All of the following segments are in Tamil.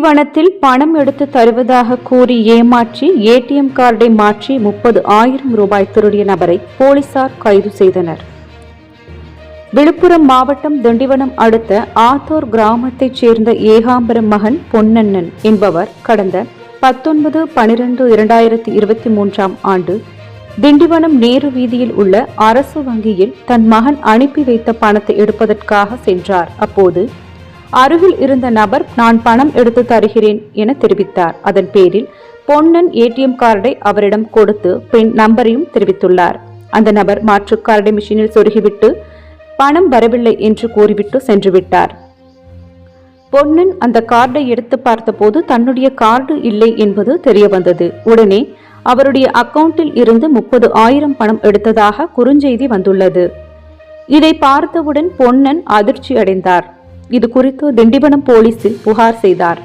திண்டிவனத்தில் பணம் எடுத்து தருவதாக கூறி ஏமாற்றி ஏடிஎம் கார்டை மாற்றி 30,000 ரூபாய் திருடிய நபரை போலீசார் கைது செய்தனர். விழுப்புரம் மாவட்டம் திண்டிவனம் அடுத்த ஆத்தூர் கிராமத்தைச் சேர்ந்த ஏகாம்பரம் மகன் பொன்னண்ணன் என்பவர் கடந்த 19/12/2023 ஆண்டு திண்டிவனம் நேரு வீதியில் உள்ள அரசு வங்கியில் தன் மகன் அனுப்பி வைத்த பணத்தை எடுப்பதற்காக சென்றார். அப்போது அருகில் இருந்த நபர் நான் பணம் எடுத்து தருகிறேன் என தெரிவித்தார். அதன் பேரில் பொன்னன் ஏடிஎம் கார்டை அவரிடம் கொடுத்து பின் நம்பரையும் தெரிவித்துள்ளார். அந்த நபர் மாற்று கார்டை மிஷினில் சொருகிவிட்டு பணம் வரவில்லை என்று கூறிவிட்டு சென்று விட்டார். பொன்னன் அந்த கார்டை எடுத்து பார்த்தபோது தன்னுடைய கார்டு இல்லை என்பது தெரிய வந்தது. உடனே அவருடைய அக்கவுண்டில் இருந்து 30,000 பணம் எடுத்ததாக குறுஞ்செய்தி வந்துள்ளது. இதை பார்த்தவுடன் பொன்னன் அதிர்ச்சி அடைந்தார். இது குறித்து திண்டிவனம் போலீசில் புகார் செய்தார்.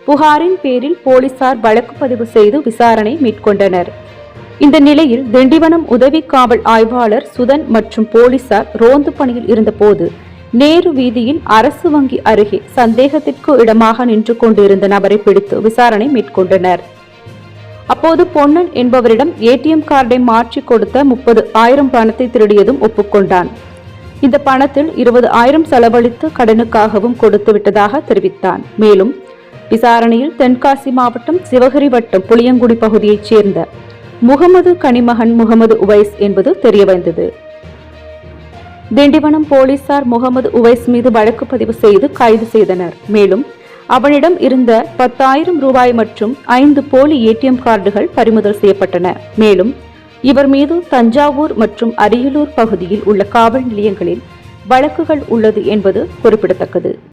புகாரின் பேரில் போலீசார் வழக்கு பதிவு செய்து விசாரணை மேற்கொண்டனர். இந்த நிலையில் திண்டிவனம் உதவி காவல் ஆய்வாளர் சுதன் மற்றும் போலீசார் ரோந்து பணியில் இருந்தபோது நேரு வீதியில் அரசு வங்கி அருகே சந்தேகத்திற்கு இடமாக நின்று கொண்டிருந்த நபரை பிடித்து விசாரணை மேற்கொண்டனர். அப்போது பொன்னன் என்பவரிடம் ஏடிஎம் கார்டை மாற்றி கொடுத்த 30,000 பணத்தை திருடியதும் ஒப்புக்கொண்டான். இந்த பணத்தில் 20,000 செலவழித்து கடனுக்காகவும் கொடுத்து விட்டதாக தெரிவித்தான். மேலும் விசாரணையில் தென்காசி மாவட்டம் சிவகிரி வட்டம் புளியங்குடி பகுதியைச் சேர்ந்த முகமது கனிமகன் முகமது உவைஸ் என்பது தெரியவந்தது. திண்டிவனம் போலீசார் முகமது உவைஸ் மீது வழக்கு பதிவு செய்து கைது செய்தனர். மேலும் அவனிடம் இருந்த 10,000 ரூபாய் மற்றும் 5 போலி ஏடிஎம் கார்டுகள் பறிமுதல் செய்யப்பட்டன. மேலும் இவர் மீது தஞ்சாவூர் மற்றும் அரியலூர் பகுதியில் உள்ள காவல் நிலையங்களில் வழக்குகள் உள்ளது என்பது குறிப்பிடத்தக்கது.